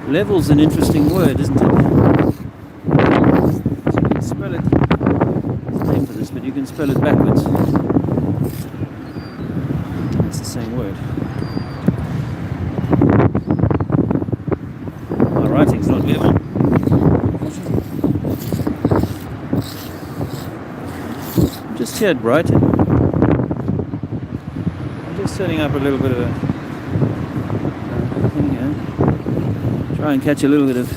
Level's an interesting word, isn't it? So you can spell it. There's a name for this, but you can spell it backwards. It's the same word. My writing's not level. I'm just here at Brighton. I'm just setting up a little bit of a thing here. Try and catch a little bit of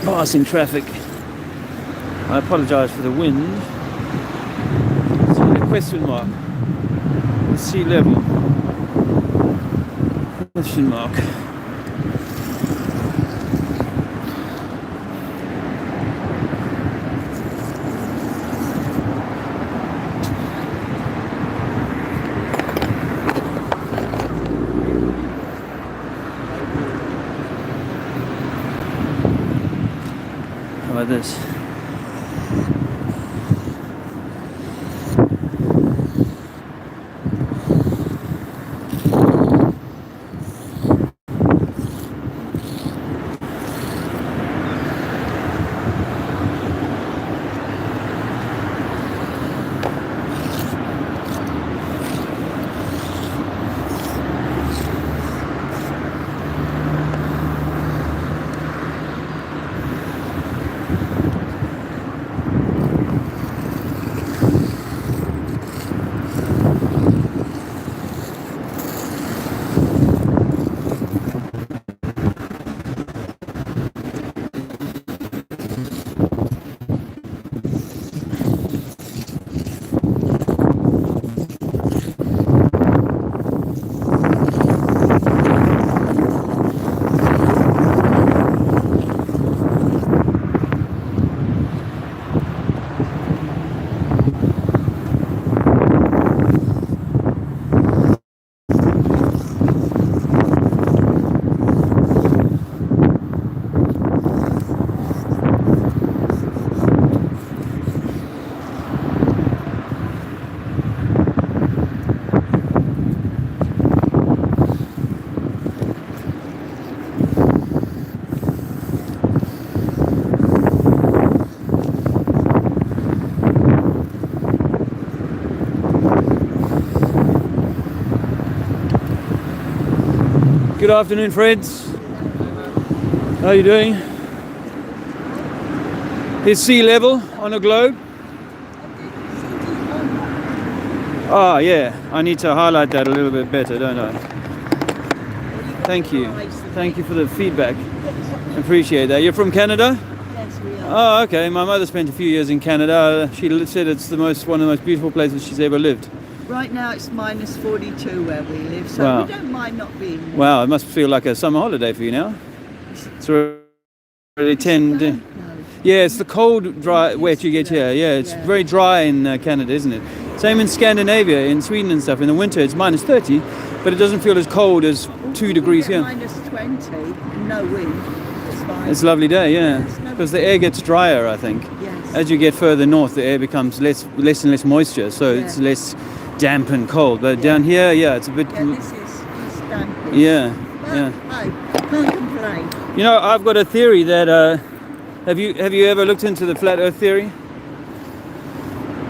passing traffic. I apologise for the wind. See the question mark. The sea level. Question mark. How about this? Good afternoon, friends. How are you doing? Is sea level on a globe? Ah, yeah. I need to highlight that a little bit better, don't I? Thank you. Thank you for the feedback. Appreciate that. You're from Canada? Yes, we are. Oh, okay. My mother spent a few years in Canada. She said it's one of the most beautiful places she's ever lived. Right now it's minus 42 where we live, so Wow. we don't mind not being there. Wow, it must feel like a summer holiday for you now. It's already 10. No. Yeah, it's the cold, dry, wet you get here. Yeah, it's very dry in Canada, isn't it? Same in Scandinavia, in Sweden and stuff. In the winter it's minus 30, but it doesn't feel as cold as 2 degrees here. Minus 20 and no wind. It's fine. It's a lovely day, yeah. Yes, no Because the air gets drier, I think. Yes. As you get further north, the air becomes less and less moisture, so it's less damp and cold. But down here, yeah, it's a bit. Yeah, this is damp. Yeah, yeah. Hey, can't complain. You know, I've got a theory that. Have you ever looked into the flat Earth theory?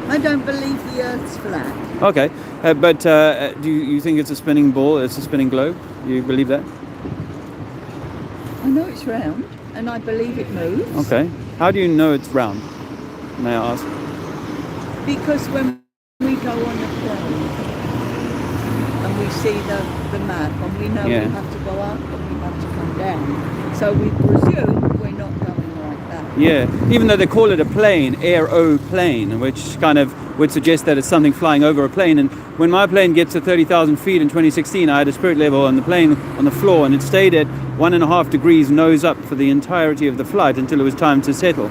I don't believe the Earth's flat. Okay, but do you think it's a spinning ball? It's a spinning globe? You believe that? I know it's round, and I believe it moves. Okay. How do you know it's round? May I ask? Because when we go on a plane and we see the map, and we know we have to go up and we have to come down, so we presume we're not going like that. Yeah, even though they call it a plane, aeroplane, which kind of would suggest that it's something flying over a plane. And when my plane gets to 30,000 feet in 2016, I had a spirit level on the plane on the floor, and it stayed at 1.5 degrees nose up for the entirety of the flight until it was time to settle.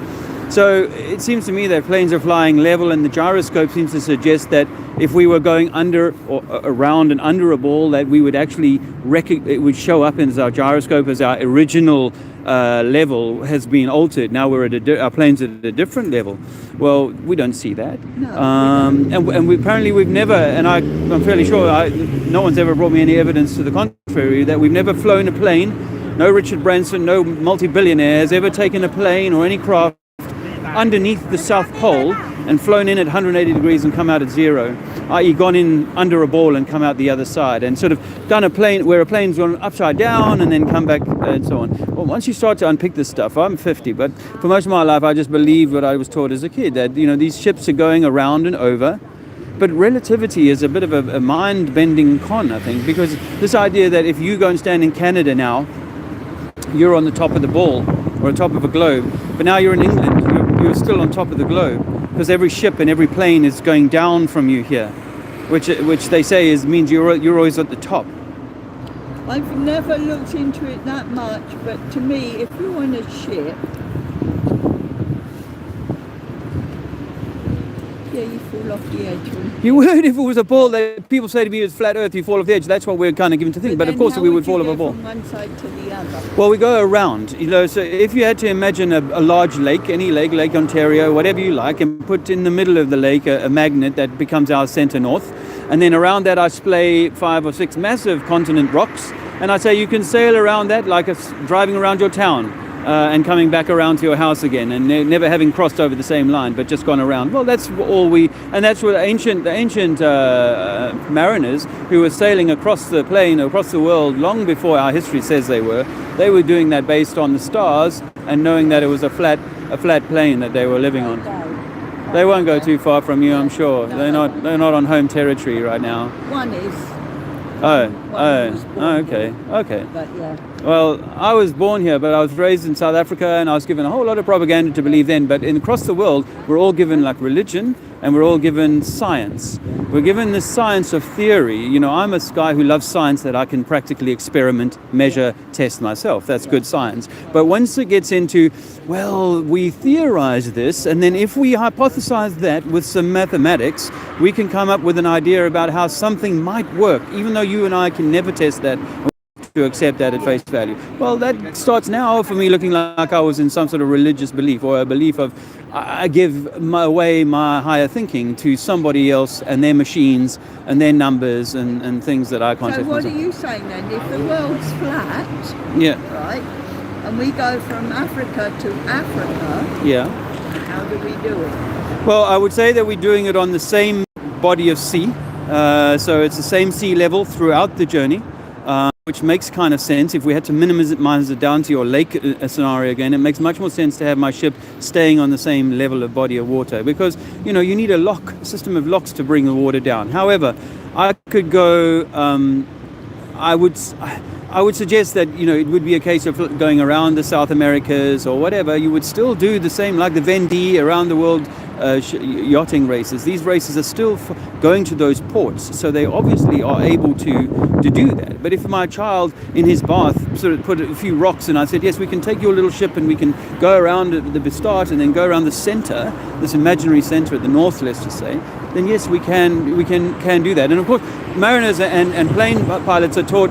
So it seems to me that planes are flying level, and the gyroscope seems to suggest that if we were going under or around and under a ball, that we would actually it would show up as our gyroscope as our original level has been altered. Now we're at our plane's at a different level. Well, we don't see that. No, and apparently we've never, and I'm fairly sure no one's ever brought me any evidence to the contrary, that we've never flown a plane. No Richard Branson, no multi-billionaire has ever taken a plane or any craft underneath the South Pole and flown in at 180 degrees and come out at zero, i.e. gone in under a ball and come out the other side, and sort of done a plane where a plane's gone upside down and then come back and so on. Well, once you start to unpick this stuff, I'm 50, but for most of my life I just believed what I was taught as a kid, that these ships are going around and over. But relativity is a bit of a mind-bending con, I think, because this idea that if you go and stand in Canada now, you're on the top of the ball or on top of a globe, but now you're in England, you're still on top of the globe, because every ship and every plane is going down from you here, which they say means you're always at the top. I've never looked into it that much, but to me, if you're on a ship, yeah, you fall off the edge. You would if it was a ball. That people say to me, it's flat Earth, you fall off the edge. That's what we're kind of given to think. But of course, we would fall off a ball. From one side to the other. Well, we go around. So if you had to imagine a large lake, any lake, Lake Ontario, whatever you like, and put in the middle of the lake a magnet that becomes our center north, and then around that I splay 5 or 6 massive continent rocks, and I say you can sail around that like driving around your town. And coming back around to your house again, and never having crossed over the same line, but just gone around. Well, that's all and that's what the ancient mariners who were sailing across the plain, across the world, long before our history says they were doing that based on the stars and knowing that it was a flat plain that they were living on. They won't go too far from you, I'm sure. They're not on home territory right now. One is. Okay. But yeah. Well, I was born here, but I was raised in South Africa, and I was given a whole lot of propaganda to believe then. But across the world, we're all given like religion, and we're all given science. We're given the science of theory. I'm a guy who loves science that I can practically experiment, measure, test myself. That's good science. But once it gets into, well, we theorize this, and then if we hypothesize that with some mathematics, we can come up with an idea about how something might work, even though you and I can never test that, to accept that at face value. Well, that starts now for me looking like I was in some sort of religious belief, or a belief of I give away my higher thinking to somebody else and their machines and their numbers and things that I can't test myself. So what are you saying then? If the world's flat, yeah, right, and we go from Africa to Africa, yeah, how do we do it? Well, I would say that we're doing it on the same body of sea. So it's the same sea level throughout the journey. Which makes kind of sense. If we had to minimize it down to your lake scenario again, it makes much more sense to have my ship staying on the same level of body of water, because you need a system of locks to bring the water down. However, I could go. I would suggest that it would be a case of going around the South Americas or whatever. You would still do the same, like the Vendée around the world yachting races. These races are still going to those ports, so they obviously are able to do that. But if my child in his bath sort of put a few rocks and I said, yes, we can take your little ship and we can go around at the start and then go around the center, this imaginary center at the north, let's just say, then yes, we can do that. And of course, mariners and plane pilots are taught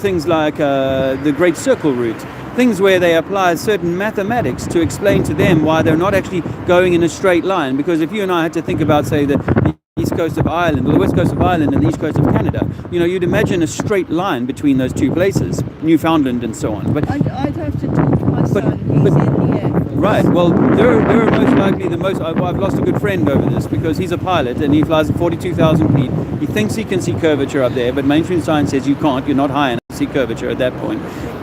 things like the Great Circle route, things where they apply certain mathematics to explain to them why they're not actually going in a straight line. Because if you and I had to think about, say, the east coast of Ireland, or the west coast of Ireland and the east coast of Canada, you'd imagine a straight line between those two places, Newfoundland and so on. But I'd have to talk to my son. He's in the air. Right. Well, they're most likely the most. I've lost a good friend over this because he's a pilot and he flies at 42,000 feet. He thinks he can see curvature up there, but mainstream science says you can't. You're not high enough to see curvature at that point.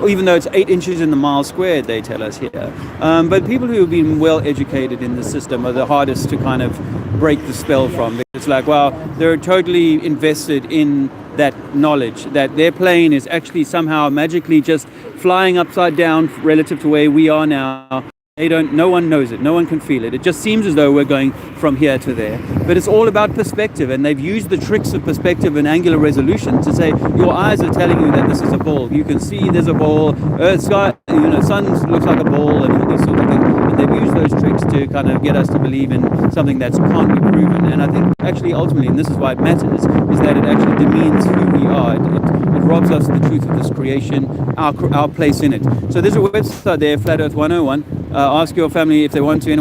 Even though it's 8 inches in the mile squared, they tell us here. But people who have been well educated in the system are the hardest to kind of break the spell from. It's like, wow, they're totally invested in that knowledge that their plane is actually somehow magically just flying upside down relative to where we are now. No one knows it. No one can feel it. It just seems as though we're going from here to there. But it's all about perspective, and they've used the tricks of perspective and angular resolution to say your eyes are telling you that this is a ball. You can see there's a ball. Earth, sky, sun looks like a ball, and all these sorts of things. And they've used those tricks tricks to kind of get us to believe in something that can't be proven. And I think actually ultimately, and this is why it matters, is that it actually demeans who we are. It robs us of the truth of this creation, our place in it. So there's a website there, Flat Earth 101. Ask your family if they want to.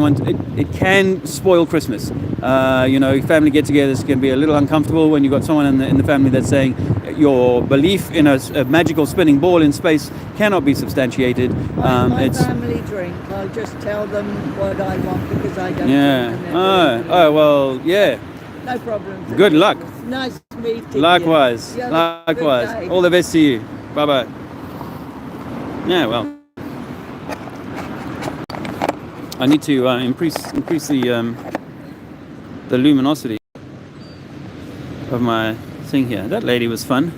It can spoil Christmas. Family get-togethers can be a little uncomfortable when you've got someone in the family that's saying your belief in a magical spinning ball in space cannot be substantiated. My family drink. I'll just tell them what I want because I don't drink. Well, yeah. No problem. Good luck. Nice meeting you. Likewise. All the best to you. Bye-bye. Yeah, well. I need to increase the luminosity of my thing here. That lady was fun.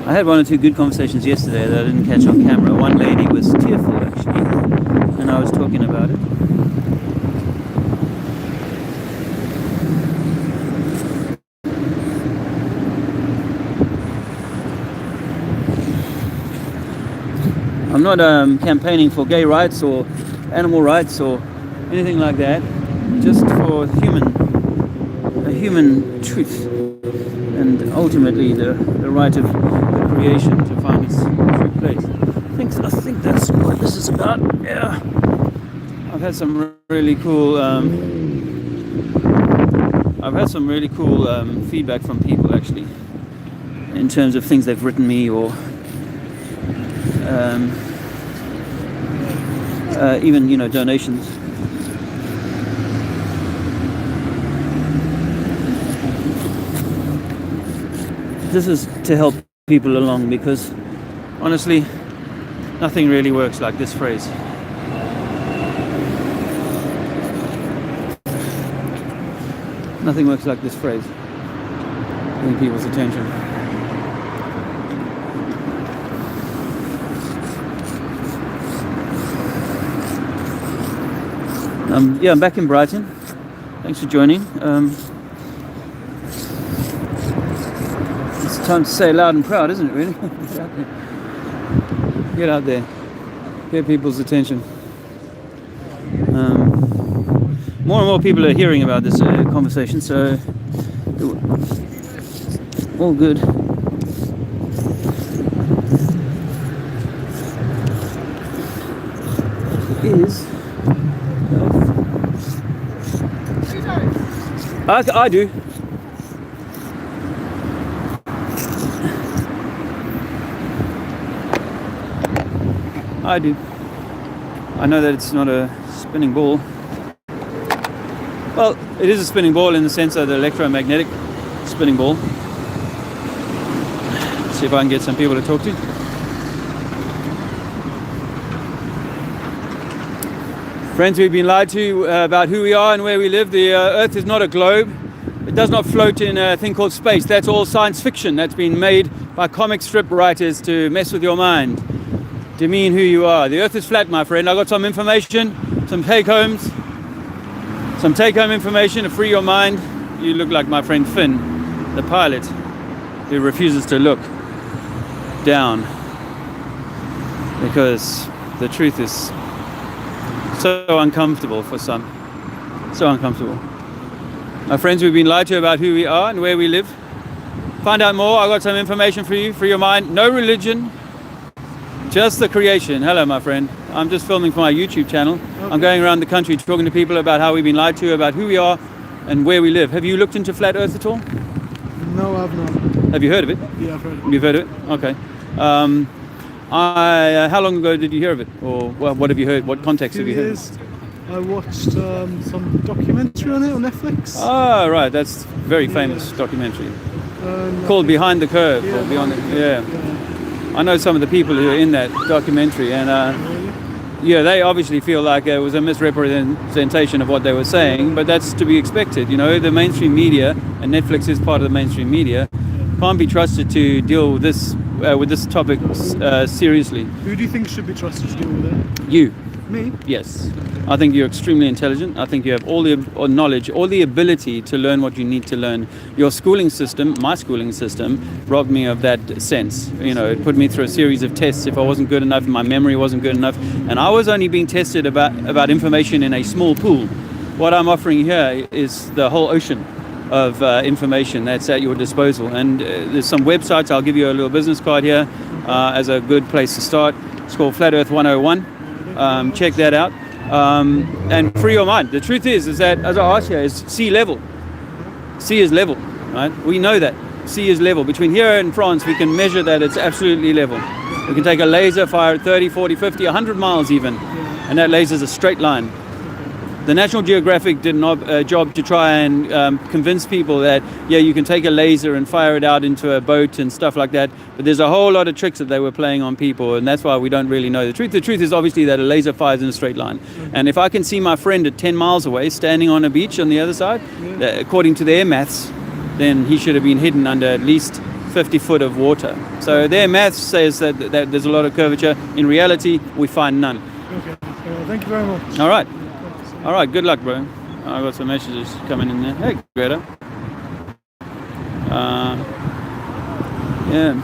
I had one or two good conversations yesterday that I didn't catch on camera. One lady was tearful actually, and I was talking about it. I'm not campaigning for gay rights or animal rights or anything like that. Just for human truth, and ultimately the right of the creation to find its true place. I think that's what this is about. Yeah, I've had some really cool. Feedback from people actually, in terms of things they've written me or. Even donations. This is to help people along because honestly nothing really works like this phrase. Nothing works like this phrase. Getting people's attention. I'm back in Brighton. Thanks for joining. It's time to say loud and proud, isn't it, really? Get out there. Get people's attention. More and more people are hearing about this conversation, so all good. Is I do. I do. I know that it's not a spinning ball. Well, it is a spinning ball in the sense of the electromagnetic spinning ball. Let's see if I can get some people to talk to. Friends, we've been lied to about who we are and where we live. The Earth is not a globe. It does not float in a thing called space. That's all science fiction. That's been made by comic strip writers to mess with your mind, demean who you are. The Earth is flat, my friend. I got some information, some take-home information to free your mind. You look like my friend Finn, the pilot, who refuses to look down because the truth is so uncomfortable for some. So uncomfortable. My friends, we've been lied to about who we are and where we live. Find out more. I got some information for you, for your mind. No religion, just the creation. Hello, my friend. I'm just filming for my YouTube channel. Okay. I'm going around the country talking to people about how we've been lied to, about who we are and where we live. Have you looked into Flat Earth at all? No, I've not. Have you heard of it? Yeah, I've heard of it. You've heard of it? Okay. How long ago did you hear of it? Or what have you heard? What context have you heard? I watched some documentary on it on Netflix. Oh, right. That's a very famous documentary. Called Behind the Curve. Yeah, or Beyond the, yeah. I know some of the people who are in that documentary, and yeah, they obviously feel like it was a misrepresentation of what they were saying, but that's to be expected. The mainstream media, and Netflix is part of the mainstream media, can't be trusted to deal with this topic seriously. Who do you think should be trusted to deal with it? You. Me? Yes. I think you're extremely intelligent. I think you have all the knowledge, all the ability to learn what you need to learn. Your schooling system, my schooling system, robbed me of that sense. You know, it put me through a series of tests if I wasn't good enough, my memory wasn't good enough, and I was only being tested about information in a small pool. What I'm offering here is the whole ocean of information that's at your disposal. And there's some websites. I'll give you a little business card here as a good place to start. It's called Flat Earth 101. Check that out. And free your mind. The truth is that, as I asked you, is sea level. Sea is level, right? We know that. Sea is level. Between here and France, we can measure that it's absolutely level. We can take a laser, fire at 30, 40, 50, 100 miles even, and that laser is a straight line. The National Geographic did a job to try and convince people that, yeah, you can take a laser and fire it out into a boat and stuff like that. But there's a whole lot of tricks that they were playing on people, and that's why we don't really know the truth. The truth is obviously that a laser fires in a straight line. And if I can see my friend at 10 miles away standing on a beach on the other side, according to their maths, then he should have been hidden under at least 50 foot of water. So their maths says that there's a lot of curvature. In reality, we find none. Okay. Thank you very much. All right. All right, good luck, bro. I got some messages coming in there. Hey, Greta. Yeah.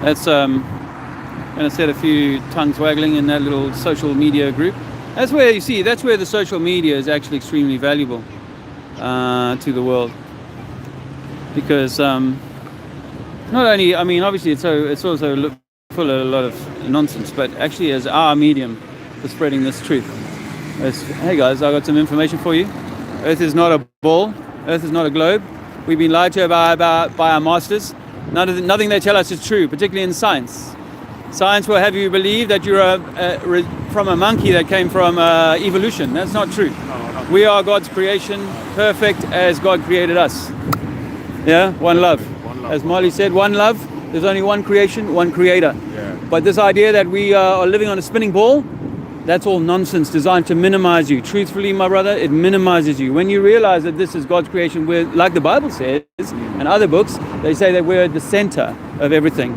That's gonna set a few tongues waggling in that little social media group. That's where you see. That's where the social media is actually extremely valuable to the world, because not only, I mean, obviously it's also full of a lot of nonsense, but actually as our medium for spreading this truth. Hey guys, I got some information for you. Earth is not a ball. Earth is not a globe. We've been lied to by our masters. Nothing they tell us is true, particularly in science. Science will have you believe that you're from a monkey that came from evolution. That's not true. We are God's creation, perfect as God created us. Yeah, one love. As Molly said, one love. There's only one creation, one creator. Yeah. But this idea that we are living on a spinning ball, that's all nonsense designed to minimize you. Truthfully, my brother, it minimizes you. When you realize that this is God's creation, we're, like the Bible says, and other books, they say that we're at the center of everything,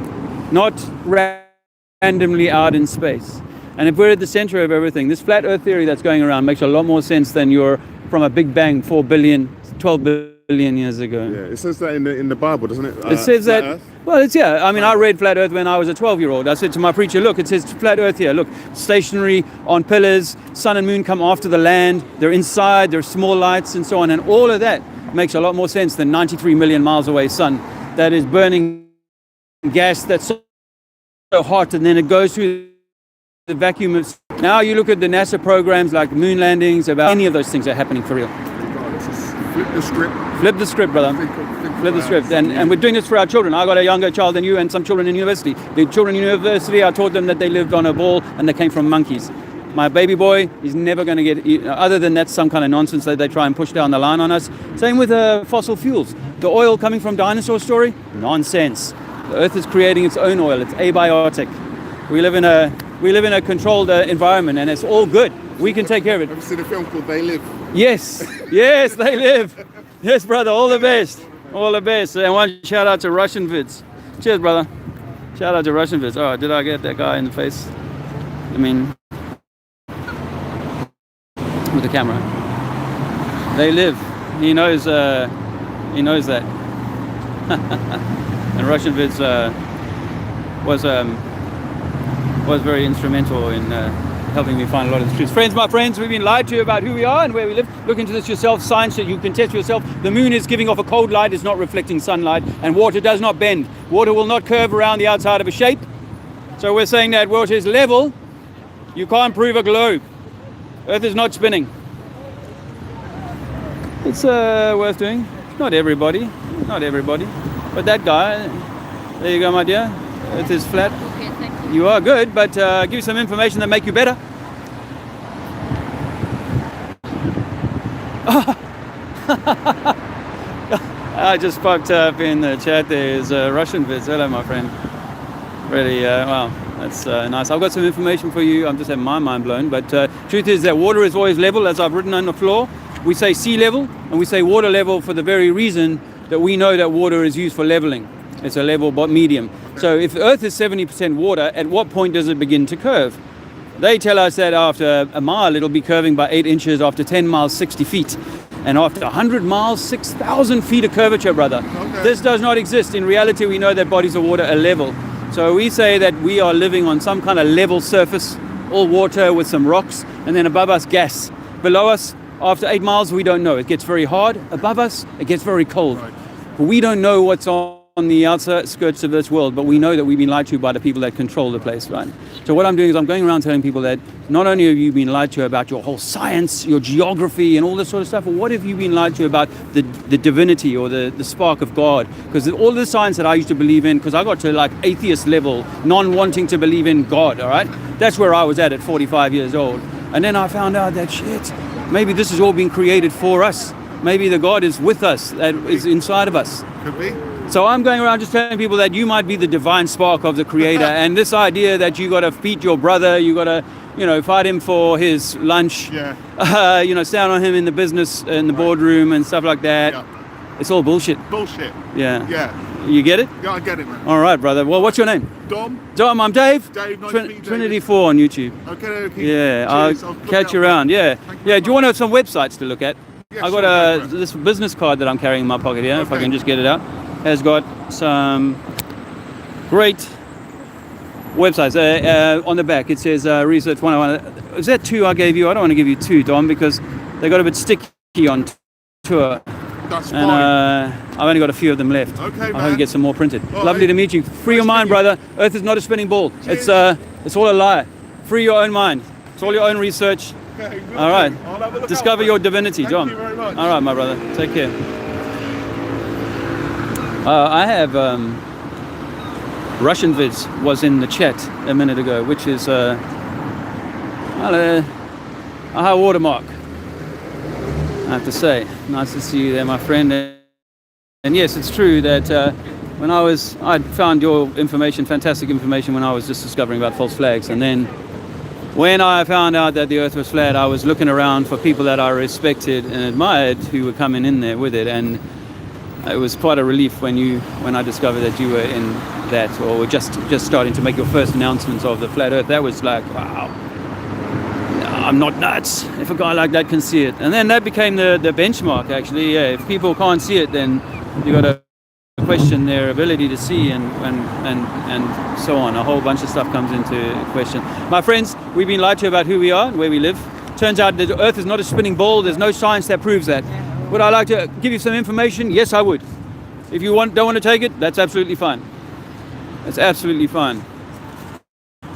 not randomly out in space. And if we're at the center of everything, this flat earth theory that's going around makes a lot more sense than you're from a Big Bang 4 billion, 12 billion years ago. Yeah, it says that in the Bible, doesn't it? It says that, Earth? well, it's, yeah, I mean, I read Flat Earth when I was a 12-year-old. I said to my preacher, look, it says Flat Earth here. Look, stationary on pillars, sun and moon come after the land, they're inside, there's small lights and so on. And all of that makes a lot more sense than 93 million miles away sun that is burning gas that's so hot, and then it goes through the vacuum of... Now you look at the NASA programs like moon landings, about any of those things are happening for real. Flip the script. Flip the script, brother. Flip the script. And we're doing this for our children. I got a younger child than you and some children in university. The children in university, I taught them that they lived on a ball and they came from monkeys. My baby boy, he's never going to get, other than that's some kind of nonsense that they try and push down the line on us. Same with fossil fuels. The oil coming from dinosaur story, nonsense. The earth is creating its own oil. It's abiotic. We live in a controlled environment, and it's all good. We can take care of it. Have you seen a film called They Live? Yes, yes, they live. Yes, brother, all the best. All the best. And one shout out to Russian Vids. Cheers, brother. Shout out to Russian Vids. Oh, did I get that guy in the face? I mean, with the camera. They live. He knows that. And Russian Vids was very instrumental in helping me find a lot of the truth. Friends, my friends, we've been lied to about who we are and where we live. Look into this yourself. Science that you can test yourself. The moon is giving off a cold light. It's not reflecting sunlight. And water does not bend. Water will not curve around the outside of a shape. So we're saying that water is level. You can't prove a globe. Earth is not spinning. It's worth doing. Not everybody. But that guy, there you go, my dear. Earth is flat. Okay, thank you. You are good, but give you some information that make you better. I just popped up in the chat. There's Russian Vids. Hello, my friend. Really, wow, that's nice. I've got some information for you. I'm just having my mind blown. But truth is that water is always level, as I've written on the floor. We say sea level, and we say water level for the very reason that we know that water is used for leveling. It's a level medium. So if Earth is 70% water, at what point does it begin to curve? They tell us that after a mile it'll be curving by 8 inches, after 10 miles 60 feet, and after 100 miles 6,000 feet of curvature, brother. Okay. This does not exist. In reality, we know that bodies of water are level. So we say that we are living on some kind of level surface, all water with some rocks, and then above us gas. Below us, after 8 miles, we don't know. It gets very hard. Above us, it gets very cold. Right. We don't know what's on the outer skirts of this world, but we know that we've been lied to by the people that control the place, right? So what I'm doing is I'm going around telling people that not only have you been lied to about your whole science, your geography and all this sort of stuff, but what have you been lied to about the divinity or the spark of God? Because all the science that I used to believe in, because I got to like atheist level, non-wanting to believe in God, all right? That's where I was at 45 years old. And then I found out that shit, maybe this has all been created for us. Maybe the God is with us, that is inside of us. Could be. So I'm going around just telling people that you might be the divine spark of the creator. And this idea that you got to feed your brother, you got to, fight him for his lunch, stand on him in the business, in the boardroom and stuff like that. Yeah. It's all bullshit. Bullshit. Yeah. Yeah. You get it? Yeah, I get it, man. All right, brother. Well, what's your name? Dom. Dom, I'm Dave. Dave, nice to meet you, David. Trinity 4 on YouTube. Okay. Yeah, Cheers. I'll look catch out you for around. it. Yeah. Thank you Yeah, very do you want to much. have some websites to look at? Yeah, I sure, got go for it. this business card that I'm carrying in my pocket here, if I Okay. can just get it out. Has got some great websites. On the back it says Research 101. Is that 2 I gave you? I don't want to give you 2, Dom, because they got a bit sticky on tour. That's And fine. I've only got a few of them left. Okay, I hope man. you get some more printed. All Lovely right. to meet you. Free your Nice mind, to meet you. brother. Earth is not a spinning ball. Cheers. It's all a lie. Free your own mind. It's all your own research. Okay, will All right. do. I'll have a look Discover out your for it. divinity, Thank John. you very much. All right, my brother. Take care. I have Russian vids was in the chat a minute ago, which is a high watermark, I have to say. Nice to see you there, my friend. And yes, it's true that when I'd found your information, fantastic information, when I was just discovering about false flags. And then when I found out that the earth was flat, I was looking around for people that I respected and admired who were coming in there with it. And it was quite a relief when I discovered that you were in that, or were just starting to make your first announcements of the flat earth. That was like, wow, I'm not nuts if a guy like that can see it. And then that became the benchmark, actually. Yeah, if people can't see it, then you got to question their ability to see and so on. A whole bunch of stuff comes into question. My friends, we've been lied to about who we are and where we live. Turns out that the earth is not a spinning ball. There's no science that proves that. Would I like to give you some information? Yes, I would. If you don't want to take it, that's absolutely fine. That's absolutely fine.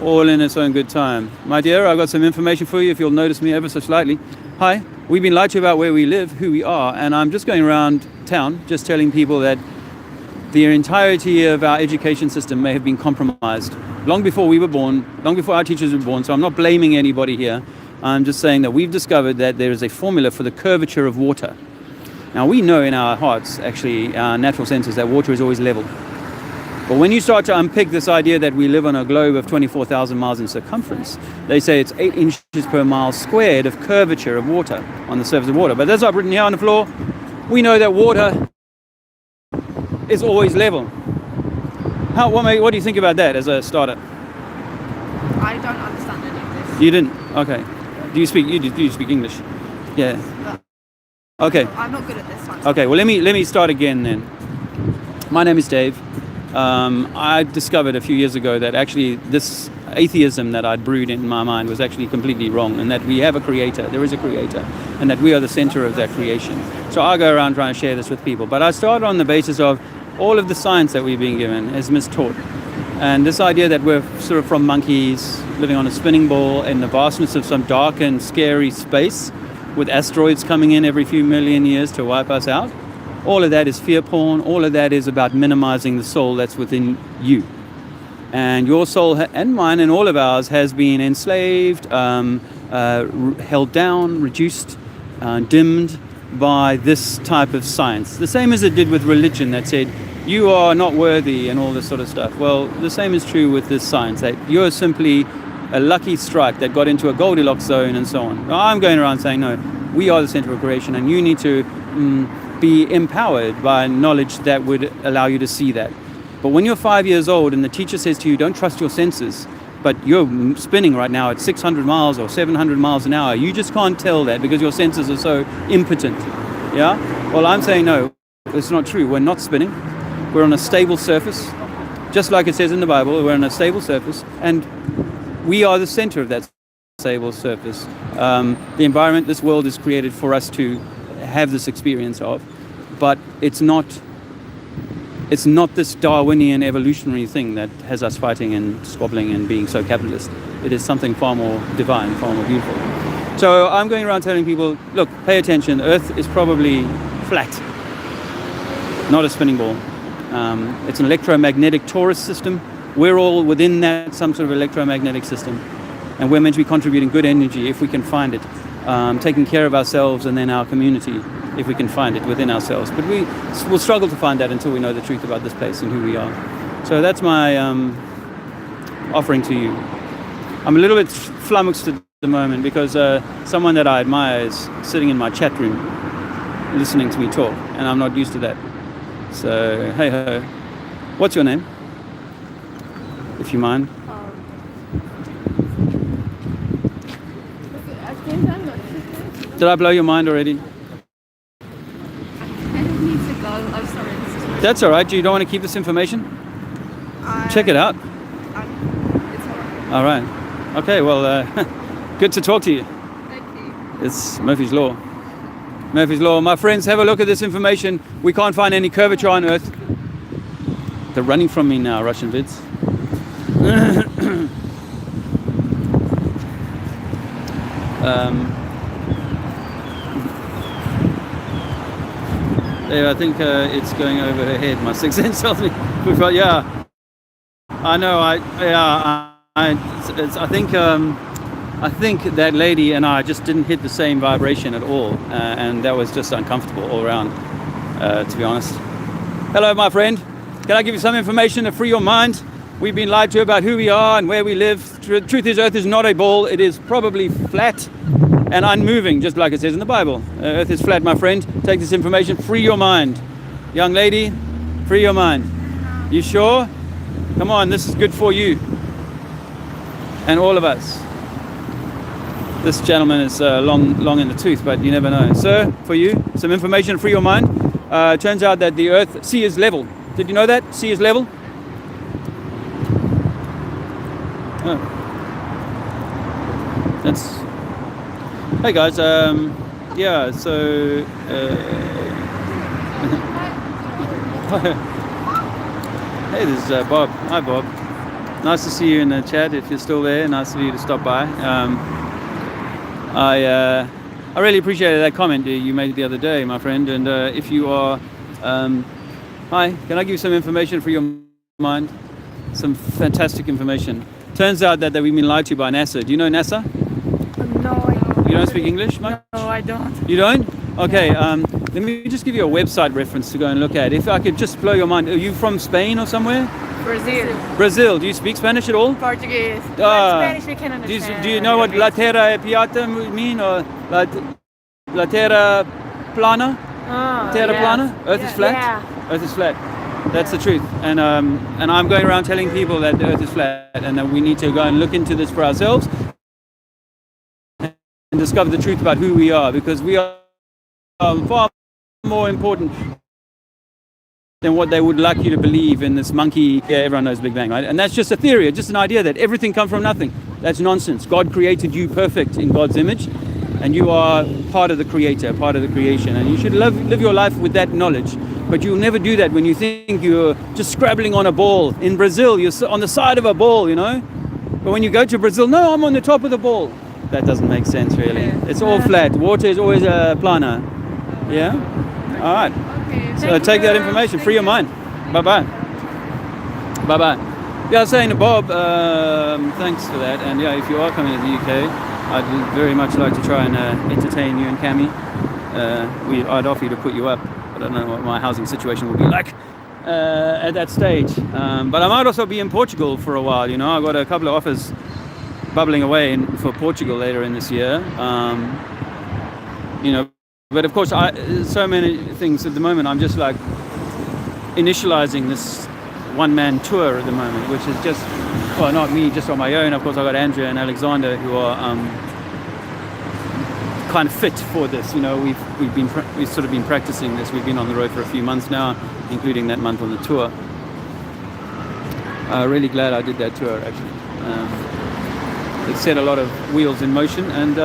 All in its own good time. My dear, I've got some information for you if you'll notice me ever so slightly. Hi, we've been lied to about where we live, who we are, and I'm just going around town just telling people that the entirety of our education system may have been compromised long before we were born, long before our teachers were born, so I'm not blaming anybody here. I'm just saying that we've discovered that there is a formula for the curvature of water. Now, we know in our hearts, actually, our natural senses, that water is always level. But when you start to unpick this idea that we live on a globe of 24,000 miles in circumference, they say it's 8 inches per mile squared of curvature of water on the surface of water. But that's not written here on the floor. We know that water is always level. What do you think about that as a starter? I don't understand any of this. You didn't? Okay. Do you speak English? Yeah. Okay. I'm not good at this one. Okay, well, let me start again then. My name is Dave. I discovered a few years ago that actually this atheism that I'd brewed in my mind was actually completely wrong, and that we have a creator, there is a creator, and that we are the center of that creation. So I go around trying to share this with people. But I started on the basis of all of the science that we've been given is mistaught. And this idea that we're sort of from monkeys living on a spinning ball in the vastness of some dark and scary space with asteroids coming in every few million years to wipe us out. All of that is fear porn. All of that is about minimizing the soul that's within you. And your soul and mine and all of ours has been enslaved, held down, reduced, dimmed by this type of science. The same as it did with religion that said, you are not worthy and all this sort of stuff. Well, the same is true with this science, that you're simply a lucky strike that got into a Goldilocks zone and so on. I'm going around saying, no, we are the center of creation, and you need to be empowered by knowledge that would allow you to see that. But when you're 5 years old and the teacher says to you, don't trust your senses, but you're spinning right now at 600 miles or 700 miles an hour. You just can't tell that because your senses are so impotent. Yeah? Well, I'm saying no, it's not true. We're not spinning. We're on a stable surface. Just like it says in the Bible, we're on a stable surface, and we are the center of that stable surface. The environment, this world is created for us to have this experience of, but it's not this Darwinian evolutionary thing that has us fighting and squabbling and being so capitalist. It is something far more divine, far more beautiful. So I'm going around telling people, look, pay attention. Earth is probably flat, not a spinning ball. It's an electromagnetic torus system. We're all within that, some sort of electromagnetic system. And we're meant to be contributing good energy if we can find it. Taking care of ourselves and then our community if we can find it within ourselves. But we will struggle to find that until we know the truth about this place and who we are. So that's my offering to you. I'm a little bit flummoxed at the moment because someone that I admire is sitting in my chat room listening to me talk, and I'm not used to that. So, hey ho. What's your name? If you mind. Did I blow your mind already? I kind of need to go. I'm sorry. That's all right. You don't want to keep this information? Check it out. It's alright. All right. Okay, well, good to talk to you. Thank you. It's Murphy's Law. Murphy's Law. My friends, have a look at this information. We can't find any curvature on Earth. They're running from me now, Russian vids. Yeah, I think it's going over her head. My sixth sense tells me. But yeah, I know. I think that lady and I just didn't hit the same vibration at all, and that was just uncomfortable all around. To be honest. Hello, my friend. Can I give you some information to free your mind? We've been lied to about who we are and where we live. Truth is, Earth is not a ball. It is probably flat and unmoving, just like it says in the Bible. Earth is flat, my friend. Take this information, free your mind. Young lady, free your mind. You sure? Come on, this is good for you. And all of us. This gentleman is long in the tooth, but you never know. Sir, for you, some information, free your mind. Turns out that the Earth, sea is level. Did you know that? Sea is level? Oh. That's... Hey guys, yeah, so... Hey, this is Bob. Hi, Bob. Nice to see you in the chat if you're still there. Nice of you to stop by. I really appreciated that comment you made the other day, my friend. And if you are... hi, can I give you some information for your mind? Some fantastic information. Turns out that we've been lied to by NASA. Do you know NASA? No, I don't. You don't speak English much? No, I don't. You don't? Okay, let me just give you a website reference to go and look at. If I could just blow your mind. Are you from Spain or somewhere? Brazil. Brazil. Do you speak Spanish at all? Portuguese. Ah. Spanish we can understand. Do you know what La Terra Piata mean, or La Terra Plana? Terra Plana? Earth is flat? Yeah. Earth is flat. That's the truth. And I'm going around telling people that the Earth is flat and that we need to go and look into this for ourselves and discover the truth about who we are, because we are far more important than what they would like you to believe in this monkey. Yeah, everyone knows Big Bang, right? And that's just a theory, just an idea that everything comes from nothing. That's nonsense. God created you perfect in God's image, and you are part of the creator, part of the creation, and you should live your life with that knowledge. But you'll never do that when you think you're just scrabbling on a ball. In Brazil, you're on the side of a ball, you know? But when you go to Brazil, no, I'm on the top of the ball. That doesn't make sense, really. It's all flat. Water is always plana. Yeah? All right. Okay. So take that information. Free your mind. Bye-bye. Bye-bye. Yeah, I was saying to Bob, thanks for that. And yeah, if you are coming to the UK, I'd very much like to try and entertain you and Cami. I'd offer you to put you up. I don't know what my housing situation will be like at that stage. But I might also be in Portugal for a while, you know. I've got a couple of offers bubbling away for Portugal later in this year. You know, but of course, so many things at the moment. I'm just like initializing one-man tour at the moment, which is just, well, not me, just on my own. Of course, I've got Andrea and Alexander who are kind of fit for this. You know, we've sort of been practicing this. We've been on the road for a few months now, including that month on the tour. Really glad I did that tour, actually. It set a lot of wheels in motion, and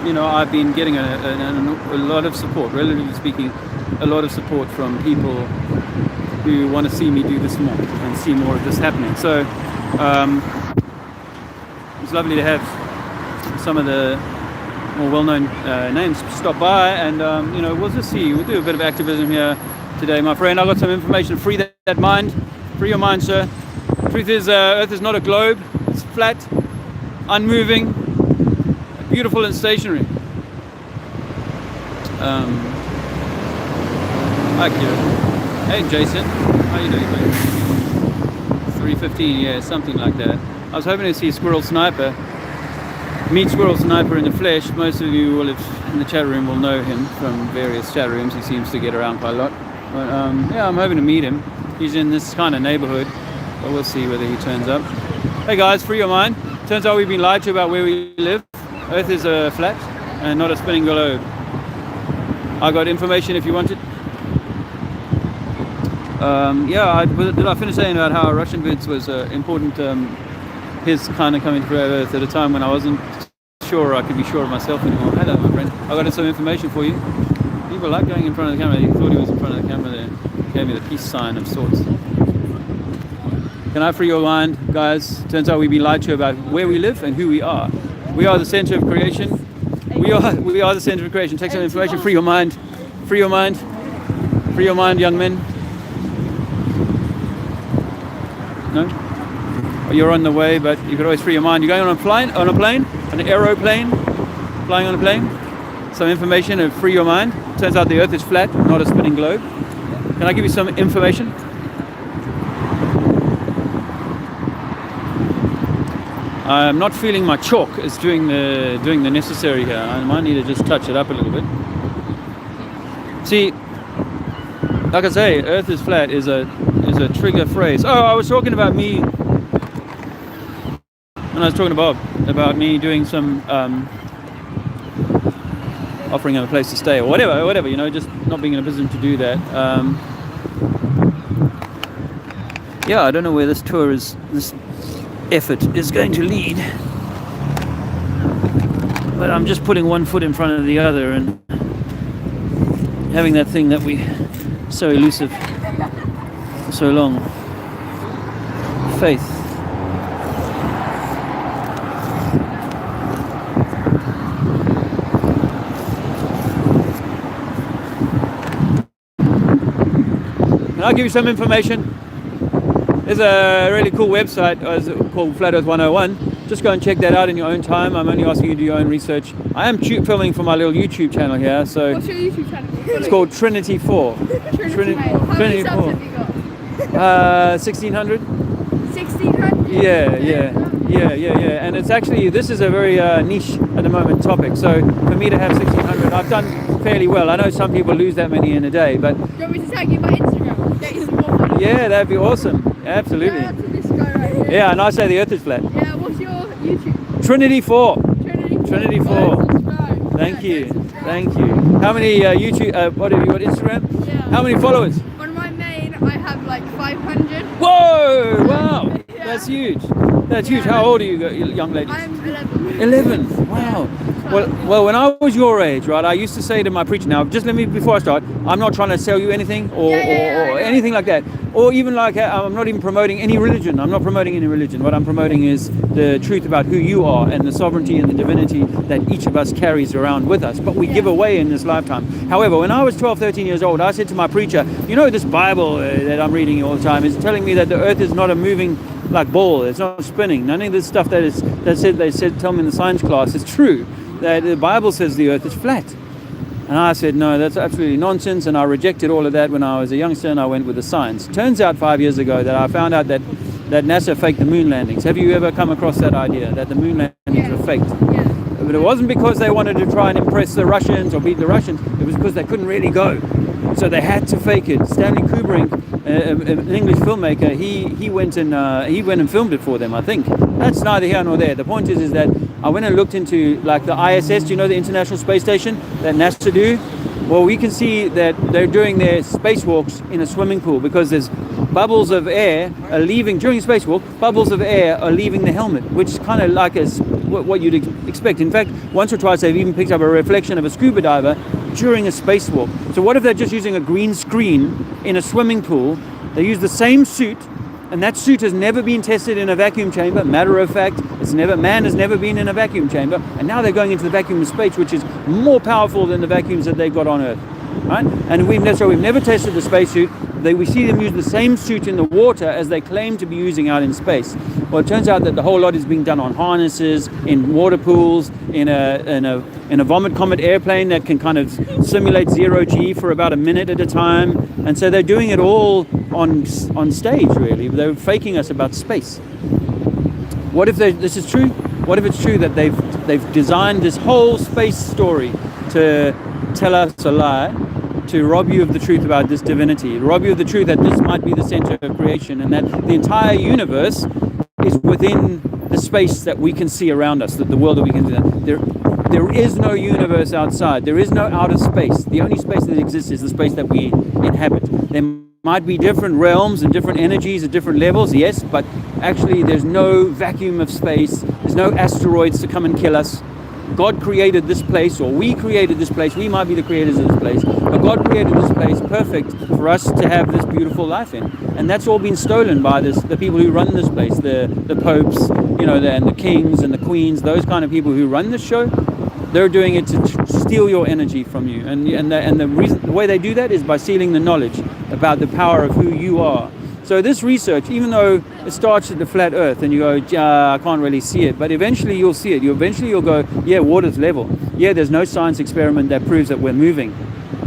you know, I've been getting a lot of support, relatively speaking, a lot of support from people who want to see me do this more and see more of this happening. So it's lovely to have some of the more well-known names stop by, and you know, we'll just see. We'll do a bit of activism here today, my friend. I've got some information. Free that mind. Free your mind, sir. Truth is, Earth is not a globe. It's flat, unmoving, beautiful and stationary. Hi, Kira. Hey, Jason. How you doing, mate? 3:15, yeah, something like that. I was hoping to see Squirrel Sniper. Meet Squirrel Sniper in the flesh. Most of you will have, in the chat room, will know him from various chat rooms. He seems to get around quite a lot. But yeah, I'm hoping to meet him. He's in this kind of neighborhood, but we'll see whether he turns up. Hey guys, free your mind. Turns out we've been lied to about where we live. Earth is a flat and not a spinning globe. I got information if you want it. Yeah, did I finish saying about how Russian Vids was important? His kind of coming to Earth at a time when I wasn't sure I could be sure of myself anymore. Hello, my friend. I got some information for you. People like going in front of the camera. He thought he was in front of the camera there. Gave me the peace sign of sorts. Can I free your mind, guys? Turns out we've been lied to about where we live and who we are. We are the center of creation. We are the center of creation. Take some information. Free your mind. Free your mind. Free your mind, young men. No? You're on the way, but you could always free your mind. You're going on a plane, an aeroplane, flying on a plane. Some information and free your mind. Turns out the Earth is flat, not a spinning globe. Can I give you some information? I'm not feeling my chalk is doing the necessary here. I might need to just touch it up a little bit. See, like I say, Earth is flat is a trigger phrase. Oh, I was talking about me when I was talking about me doing some offering him a place to stay or whatever, you know, just not being in a position to do that. Yeah, I don't know where this effort is going to lead, but I'm just putting one foot in front of the other and having that thing that we so elusive for so long, faith. Can I give you some information? There's a really cool website called Flat Earth 101. Just go and check that out in your own time. I'm only asking you to do your own research. I am filming for my little YouTube channel here. So what's your YouTube channel? It's called Trinity 4. Trinity 4. How many subs have you got? 1,600. 1,600? Yeah. And it's actually, this is a very niche at the moment topic. So for me to have 1,600, I've done fairly well. I know some people lose that many in a day, but... Do you want me to tag you my Instagram? Get you some more followers? Yeah, that'd be awesome. Absolutely. Yeah, to this guy right here. Yeah, and I say the Earth is flat. Yeah, what's your YouTube? Trinity 4. Trinity 4. Thank Thank you. How many YouTube, what have you got, Instagram? Yeah. How many followers? On my main, I have like 500. Whoa, wow. Yeah. That's huge. That's huge. How old are you, young ladies? I'm 11. 11. Wow. Well, when I was your age, right, I used to say to my preacher, now, just let me, before I start, I'm not trying to sell you anything or anything like that. Or even like, I'm not even promoting any religion. I'm not promoting any religion. What I'm promoting is the truth about who you are and the sovereignty and the divinity that each of us carries around with us. But we give away in this lifetime. However, when I was 12, 13 years old, I said to my preacher, you know, this Bible that I'm reading all the time is telling me that the earth is not a moving like ball. It's not spinning. None of this stuff they said tell me in the science class is true. That the Bible says the earth is flat. And I said, no, that's absolutely nonsense. And I rejected all of that when I was a youngster and I went with the science. Turns out 5 years ago that I found out that NASA faked the moon landings. Have you ever come across that idea, that the moon landings were faked? Yeah. But it wasn't because they wanted to try and impress the Russians or beat the Russians. It was because they couldn't really go. So they had to fake it. Stanley Kubrick, an English filmmaker, he went and filmed it for them, I think. That's neither here nor there. The point is that I went and looked into like the ISS, do you know the International Space Station that NASA do? Well, we can see that they're doing their spacewalks in a swimming pool because there's bubbles of air are leaving during a spacewalk. Bubbles of air are leaving the helmet, which is kind of like what you'd expect. In fact, once or twice they've even picked up a reflection of a scuba diver during a spacewalk. So what if they're just using a green screen in a swimming pool? They use the same suit, and that suit has never been tested in a vacuum chamber. Matter of fact, man has never been in a vacuum chamber, and now they're going into the vacuum of space, which is more powerful than the vacuums that they've got on Earth. Right? And we've never tested the spacesuit. We see them use the same suit in the water as they claim to be using out in space. Well, it turns out that the whole lot is being done on harnesses, in water pools, in a Vomit Comet airplane that can kind of simulate 0G for about a minute at a time. And so they're doing it all on stage, really. They're faking us about space. What if this is true? What if it's true that they've designed this whole space story to tell us a lie, to rob you of the truth about this divinity, rob you of the truth that this might be the center of creation and that the entire universe is within the space that we can see around us, that the world that we can see. There is no universe outside. There is no outer space. The only space that exists is the space that we inhabit. There might be different realms and different energies at different levels, yes, but actually there's no vacuum of space. There's no asteroids to come and kill us. God created this place, or we created this place. We might be the creators of this place, but God created this place perfect for us to have this beautiful life in. And that's all been stolen by the people who run this place, the popes, and the kings and the queens, those kind of people who run this show. They're doing it to steal your energy from you, and the way they do that is by stealing the knowledge about the power of who you are. So this research, even though it starts at the flat Earth, and you go, I can't really see it, but eventually you'll see it. Eventually you'll go, yeah, water's level. Yeah, there's no science experiment that proves that we're moving,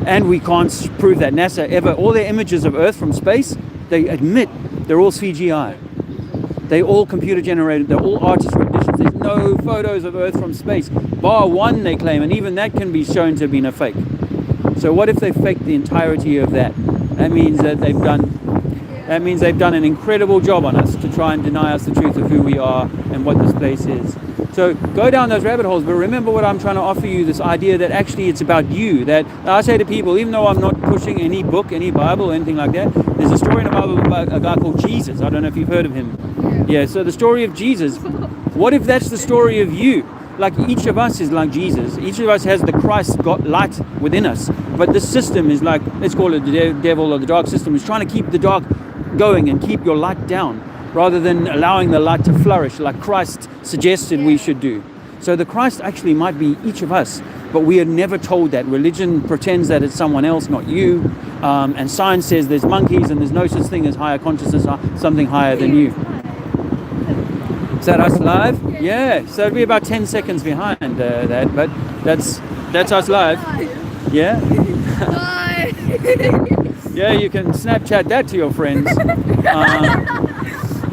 and we can't prove that. NASA ever, all their images of Earth from space, they admit they're all CGI. They all computer generated. They're all artist renditions. There's no photos of Earth from space, bar one, they claim, and even that can be shown to have been a fake. So what if they faked the entirety of that? That means they've done an incredible job on us to try and deny us the truth of who we are and what this place is. So go down those rabbit holes, but remember what I'm trying to offer you, this idea that actually it's about you. That I say to people, even though I'm not pushing any book, any Bible, anything like that, there's a story in the Bible about a guy called Jesus. I don't know if you've heard of him. Yeah, so the story of Jesus, what if that's the story of you? Like each of us is like Jesus. Each of us has the Christ God light within us. But this system is like, let's call it the devil or the dark system, is trying to keep the dark going and keep your light down rather than allowing the light to flourish like Christ suggested we should do. So the Christ actually might be each of us, but we are never told that. Religion pretends that it's someone else, not you. And science says there's monkeys and there's no such thing as higher consciousness, something higher than you. Is that us live? Yeah, so it'll be about 10 seconds behind that, but that's us live. Yeah? Yeah, you can Snapchat that to your friends.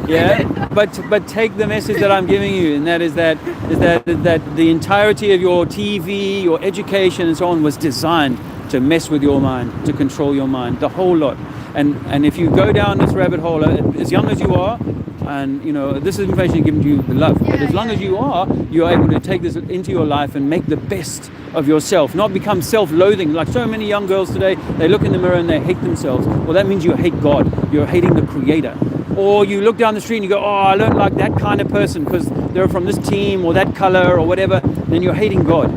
Yeah, but take the message that I'm giving you, and that is that the entirety of your TV, your education, and so on was designed to mess with your mind, to control your mind, the whole lot. And if you go down this rabbit hole, as young as you are, and this is information given to you with love, but as long as you are, you're able to take this into your life and make the best of yourself, not become self-loathing. Like so many young girls today, they look in the mirror and they hate themselves. Well, that means you hate God. You're hating the Creator. Or you look down the street and you go, oh, I don't like that kind of person because they're from this team or that color or whatever. Then you're hating God.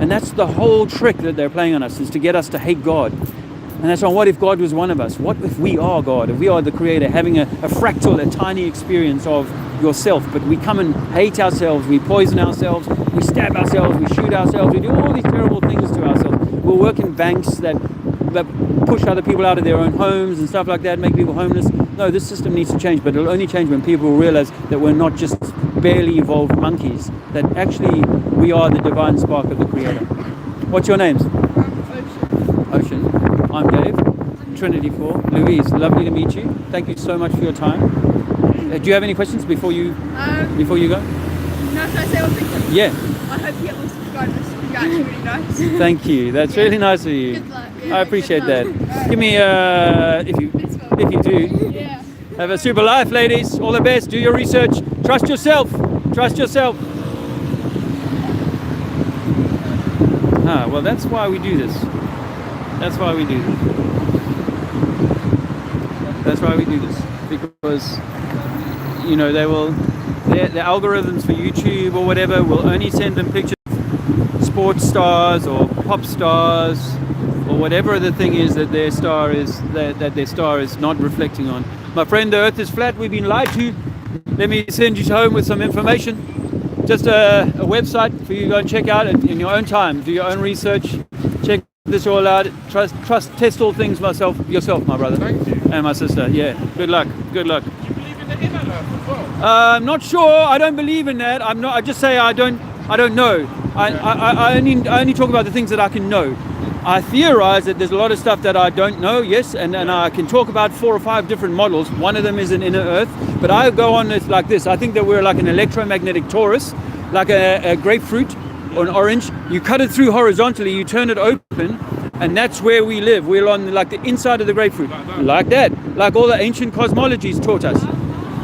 And that's the whole trick that they're playing on us, is to get us to hate God. And that's why, what if God was one of us? What if we are God? If we are the Creator, having a fractal, a tiny experience of yourself, but we come and hate ourselves, we poison ourselves, we stab ourselves, we shoot ourselves, we do all these terrible things to ourselves. We'll work in banks that push other people out of their own homes and stuff like that, make people homeless. No, this system needs to change, but it'll only change when people realize that we're not just barely evolved monkeys, that actually we are the divine spark of the Creator. What's your names? Ocean. I'm Dave, Trinity 4. Louise, lovely to meet you. Thank you so much for your time. Do you have any questions before you go? No, can I say one thing? Yeah. I hope you get more subscribers. You're actually really nice. Thank you. That's really nice of you. Good luck. Yeah. I appreciate that. Give me if you do. Yeah. Have a super life, ladies. All the best. Do your research. Trust yourself. Trust yourself. Ah, well, that's why we do this. That's why we do this. That's why we do this. Because, you know, the algorithms for YouTube or whatever will only send them pictures of sports stars or pop stars or whatever the thing is that their star is that their star is not reflecting on. My friend, the Earth is flat. We've been lied to. Let me send you home with some information. Just a website for you to go and check out in your own time. Do your own research. Check this all out. Test all things yourself, my brother. Thank you. And my sister. Yeah. Good luck. Good luck. You believe in the inner earth as well? I'm not sure. I don't believe in that. I'm not. I just say I don't know. I only talk about the things that I can know. I theorize that there's a lot of stuff that I don't know, yes, and I can talk about 4 or 5 different models. One of them is an inner Earth, but I go on it like this. I think that we're like an electromagnetic torus, like a grapefruit or an orange. You cut it through horizontally, you turn it open, and that's where we live. We're on like the inside of the grapefruit, like that, like all the ancient cosmologies taught us.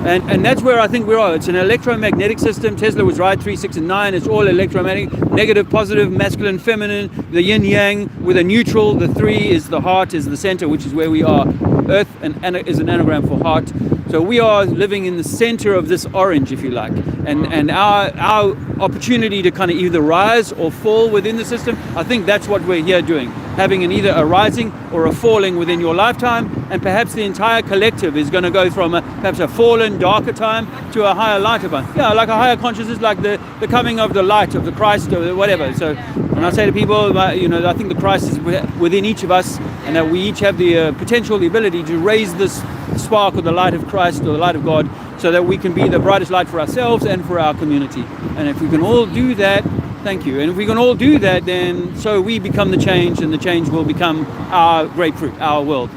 And that's where I think we are. It's an electromagnetic system. Tesla was right, 3, 6, and 9. It's all electromagnetic, negative, positive, masculine, feminine, the yin yang with a neutral. The 3 is the heart, is the center, which is where we are. Earth is an anagram for heart. So we are living in the center of this orange, if you like. And our opportunity to kind of either rise or fall within the system, I think that's what we're here doing. Having either a rising or a falling within your lifetime, and perhaps the entire collective is going to go from perhaps a fallen, darker time to a higher, lighter one. Yeah, like a higher consciousness, like the coming of the light of the Christ or whatever. So when I say to people, you know, I think the Christ is within each of us, and that we each have the potential, the ability to raise this spark of the light of Christ or the light of God, so that we can be the brightest light for ourselves and for our community. And if we can all do that, thank you. And if we can all do that, then so we become the change, and the change will become our grapefruit, our world.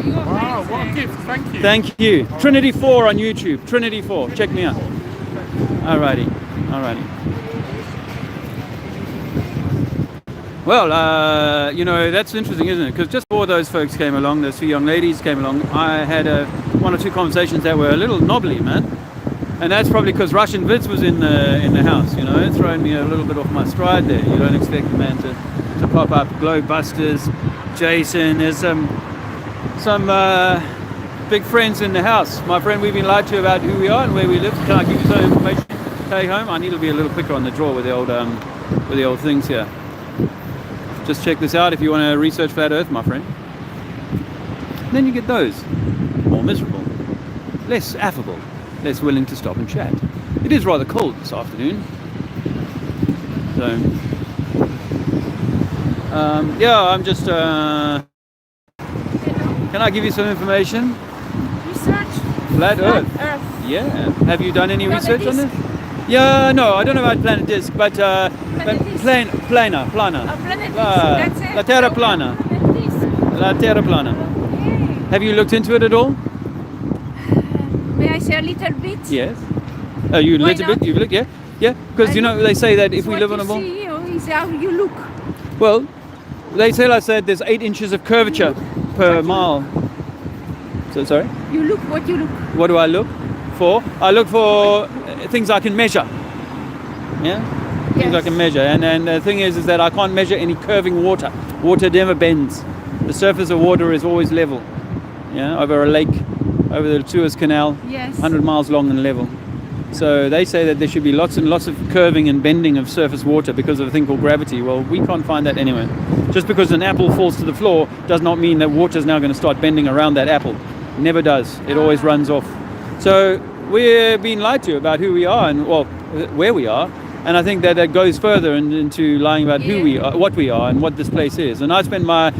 You're Wow, amazing. what a gift. Thank you. Thank you. Trinity 4 on YouTube. Trinity 4. Check me out. Alrighty. Well, you know, that's interesting, isn't it? Because just before those folks came along, those 2 young ladies came along, I had 1 or 2 conversations that were a little knobbly, man. And that's probably because Russian Vids was in the house, you know, throwing me a little bit off my stride there. You don't expect the man to pop up. Globebusters, Jason, there's some big friends in the house. My friend, we've been lied to about who we are and where we live. Can I give you some information? Take home. I need to be a little quicker on the draw with the old things here. Just check this out if you want to research flat Earth, my friend. And then you get those more miserable, less affable, less willing to stop and chat. It is rather cold this afternoon. So, yeah, I'm just, can I give you some information? Research. Flat Earth. Earth. Yeah. Have you done any Planet research on disk. this? Yeah, no, I don't know about planet disk, but disk. plana. Oh, planet disk. That's it. La Terra plana. Planet disk. La Terra plana. Okay. Have you looked into it at all? May I say a little bit? Yes. You Why little bit? not? You look, yeah? Yeah, because you know, they say that if we live on a ball. What you see, or is how you look. Well, they tell us that there's 8 inches of curvature per mile. So, sorry? You look what you look. What do I look for? I look for things I can measure. Yeah? Things I Yes. can measure. And the thing is that I can't measure any curving water. Water never bends. The surface of water is always level. Yeah? Over a lake, over the Suez Canal, Yes. 100 miles long and level. So they say that there should be lots and lots of curving and bending of surface water because of a thing called gravity. Well, we can't find that anywhere. Just because an apple falls to the floor does not mean that water is now going to start bending around that apple. Never does. It always runs off. So we're being lied to about who we are and, well, where we are. And I think that that goes further into lying about who we are, what we are, and what this place is. And I spent my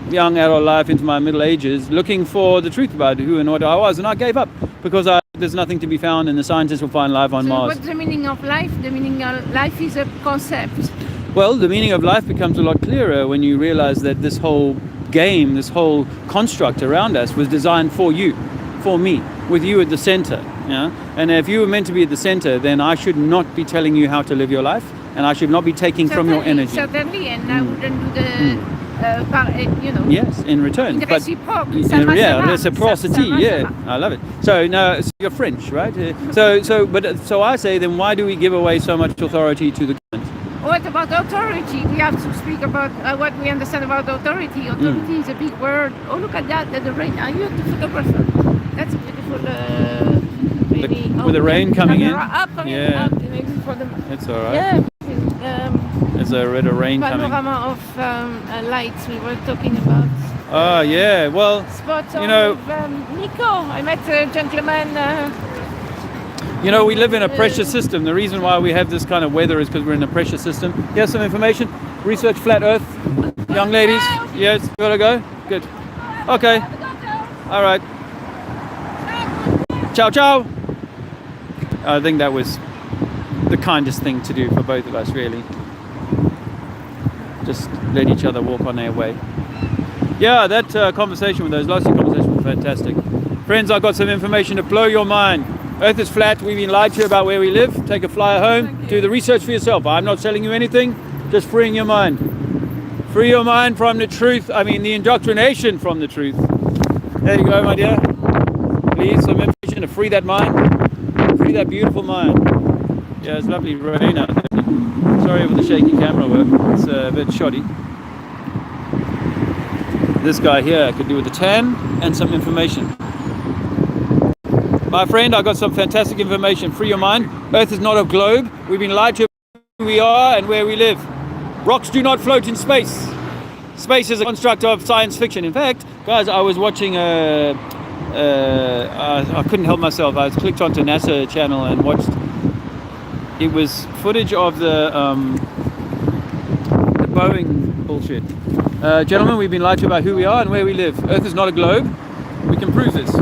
young adult life into my middle ages looking for the truth about who and what I was, and I gave up because there's nothing to be found, and the scientists will find life on So Mars. what's the meaning of life? The meaning of life is a concept. Well, the meaning of life becomes a lot clearer when you realize that this whole game, this whole construct around us was designed for you, for me, with you at the center. Yeah? And if you were meant to be at the center, then I should not be telling you how to live your life, and I should not be taking from your energy. Certainly, and I wouldn't do you know. Yes, in return. In reciproque, Yeah, reciprocity. Yeah, I love it. So now so you're French, right? So I say, then why do we give away so much authority to the government? What about authority? We have to speak about what we understand about authority. Authority is a big word. Oh, look at that! The rain. Are you the photographer? That's a beautiful. Maybe With the rain coming in. Up, Yeah. up, maybe for the. It's all right. Yeah. There's a red rain coming. Panorama of lights we were talking about. Oh yeah. Well, Spot on you know, with, Nico. I met a gentleman. you know, we live in a pressure system. The reason why we have this kind of weather is because we're in a pressure system. Here's some information. Research flat Earth. Young ladies. Yes. You gotta go. Good. Okay. All right. Ciao, ciao. I think that was the kindest thing to do for both of us, really. Just let each other walk on their way. Yeah, that conversation with those last two conversations was fantastic. Friends, I've got some information to blow your mind. Earth is flat. We've been lied to about where we live. Take a flyer home. Do the research for yourself. I'm not selling you anything. Just freeing your mind. Free your mind from the truth. I mean, the indoctrination from the truth. There you go, my dear. Please, some information to free that mind. Free that beautiful mind. Yeah, it's lovely rain out there. Sorry for the shaky camera work. It's a bit shoddy. This guy here could do with a tan and some information. My friend, I got some fantastic information. Free your mind. Earth is not a globe. We've been lied to who we are and where we live. Rocks do not float in space. Space is a construct of science fiction. In fact, guys, I was watching I couldn't help myself. I clicked onto NASA channel and watched. It was footage of the Boeing bullshit. Gentlemen, we've been lied to about who we are and where we live. Earth is not a globe. We can prove this.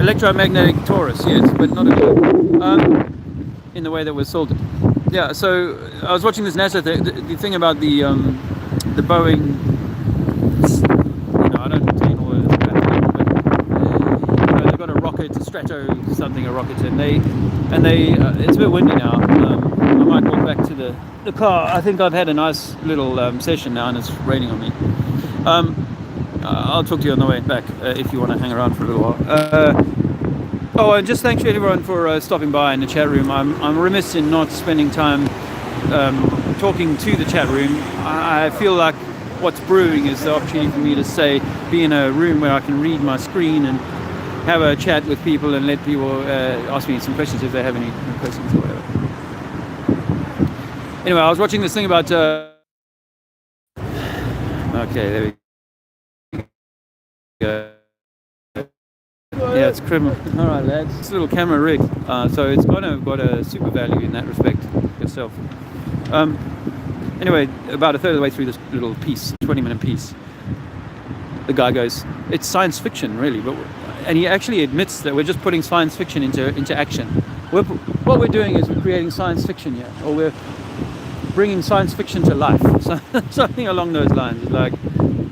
Electromagnetic torus, yes, but not a globe. In the way that was sold. Yeah, so I was watching this NASA thing. The thing about the Boeing. You know, I don't retain all of this crap, but you know, they've got a rocket, a Strato something, a rocket, and they. It's a bit windy now. I might walk back to the car. I think I've had a nice little session now, and it's raining on me. I'll talk to you on the way back if you want to hang around for a little while. Oh, and just thanks to everyone for stopping by in the chat room. I'm remiss in not spending time talking to the chat room. I feel like what's brewing is the opportunity for me to be in a room where I can read my screen and have a chat with people and let people ask me some questions if they have any questions or whatever. Anyway, I was watching this thing about... Okay, there we go. Yeah, it's criminal. All right, lads. It's a little camera rig, so it's got a super value in that respect itself. Anyway, about a third of the way through this little piece, 20-minute piece, the guy goes, "It's science fiction, really," and he actually admits that we're just putting science fiction into action. What we're doing is we're creating science fiction here, or we're bringing science fiction to life. Something along those lines. It's like,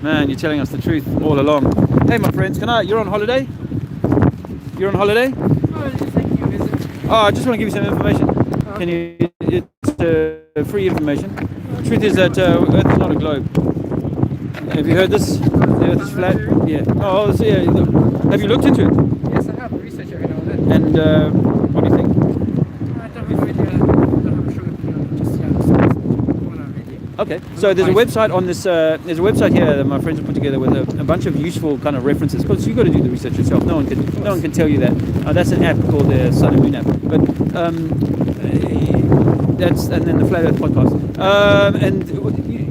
man, you're telling us the truth all along. Hey, my friends, you're on holiday? You're on holiday? Oh, just like you visit. Oh, I just want to give you some information. Okay. Can you? It's free information. The truth is that Earth is not a globe. Have you heard this? The Earth is flat. Yeah. Oh, so yeah. Have you looked into it? Yes, I have researched it and all that. And what do you think? I don't have really, I don't have a sugar pill, just one idea. Okay, so there's a website on this. There's a website here that my friends have put together with a bunch of useful kind of references. Because you've got to do the research yourself. No one can tell you that. That's an app called the Sun and Moon app. But and then the Flat Earth podcast. And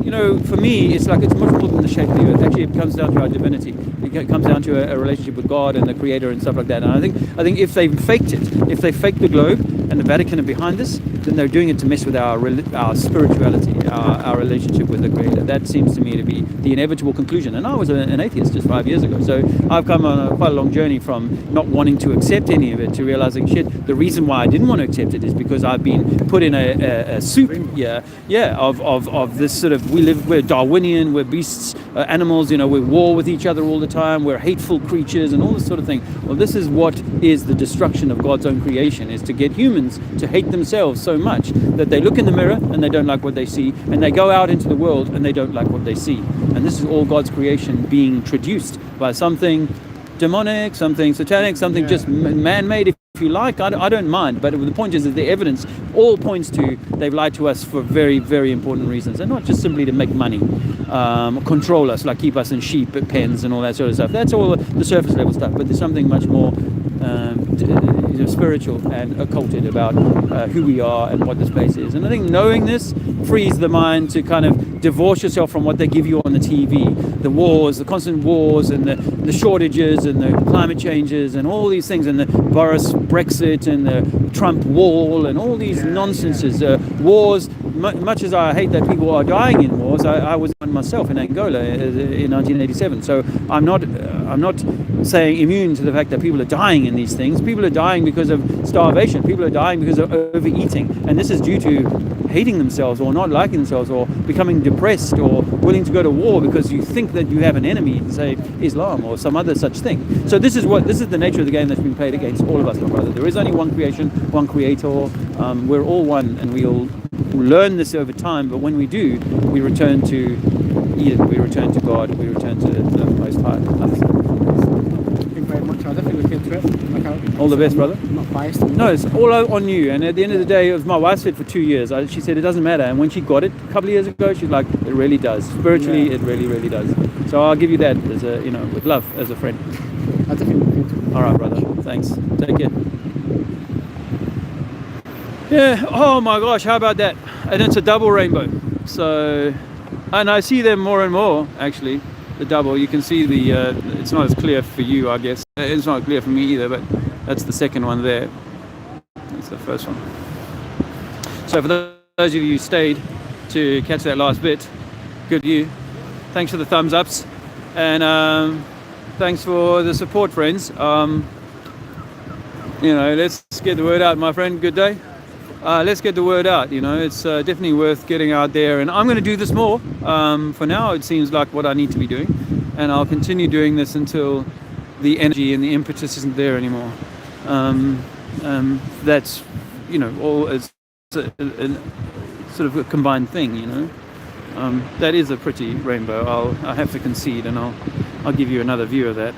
you know, for me, it's like it's much more than the shape of the Earth. Actually, it comes down to our divinity. It comes down to a relationship with God and the Creator and stuff like that. And I think if they faked it, if they faked the globe and the Vatican are behind this, then they're doing it to mess with our spirituality, our relationship with the Creator. That seems to me to be the inevitable conclusion. And I was an atheist just 5 years ago, so I've come on quite a long journey from not wanting to accept any of it to realizing, shit, the reason why I didn't want to accept it is because I've been put in a soup, of this sort of, we're Darwinian, we're beasts, animals, you know, we're war with each other all the time, we're hateful creatures and all this sort of thing. Well, this is what is the destruction of God's own creation, is to get humans humans to hate themselves so much that they look in the mirror and they don't like what they see, and they go out into the world and they don't like what they see. And this is all God's creation being traduced by something demonic, something satanic, something just man-made, if you like. I don't mind, but the point is that the evidence all points to they've lied to us for very, very important reasons, and not just simply to make money, control us, like keep us in sheep pens and all that sort of stuff. That's all the surface level stuff, but there's something much more spiritual and occulted about who we are and what this place is. And I think knowing this frees the mind to kind of divorce yourself from what they give you on the TV, the wars, the constant wars, and the shortages, and the climate changes, and all these things, and the Boris Brexit, and the Trump wall, and all these nonsenses, wars. Much as I hate that people are dying in wars, I was one myself in Angola in 1987. So I'm not saying immune to the fact that people are dying in these things. People are dying because of starvation. People are dying because of overeating, and this is due to hating themselves or not liking themselves or becoming depressed or willing to go to war because you think that you have an enemy, say Islam or some other such thing. So this is the nature of the game that's been played against all of us, my brother. There is only one creation, one creator. We're all one, and we'll learn this over time. But when we do, we return to Eden, we return to God, we return to the Most High. Thank you very much. I'll definitely look into it. All the best, brother. I'm not biased. No, it's all on you. And at the end of the day, it was my wife said for 2 years. She said it doesn't matter. And when she got it a couple of years ago, she's like, it really does. Spiritually, it really, really does. So I'll give you that as a, with love, as a friend. I'll definitely look into it. All right, brother. Thanks. Take care. Yeah. Oh my gosh. How about that? And it's a double rainbow. So, and I see them more and more. Actually, the double. You can see the. It's not as clear for you, I guess. It's not clear for me either. But that's the second one there. That's the first one. So for those of you who stayed to catch that last bit, good to you. Thanks for the thumbs ups, and thanks for the support, friends. Let's get the word out, my friend. Good day. Let's get the word out. It's definitely worth getting out there, and I'm going to do this more. For now, it seems like what I need to be doing, and I'll continue doing this until the energy and the impetus isn't there anymore. That's all as a sort of a combined thing. That is a pretty rainbow. I have to concede, and I'll give you another view of that.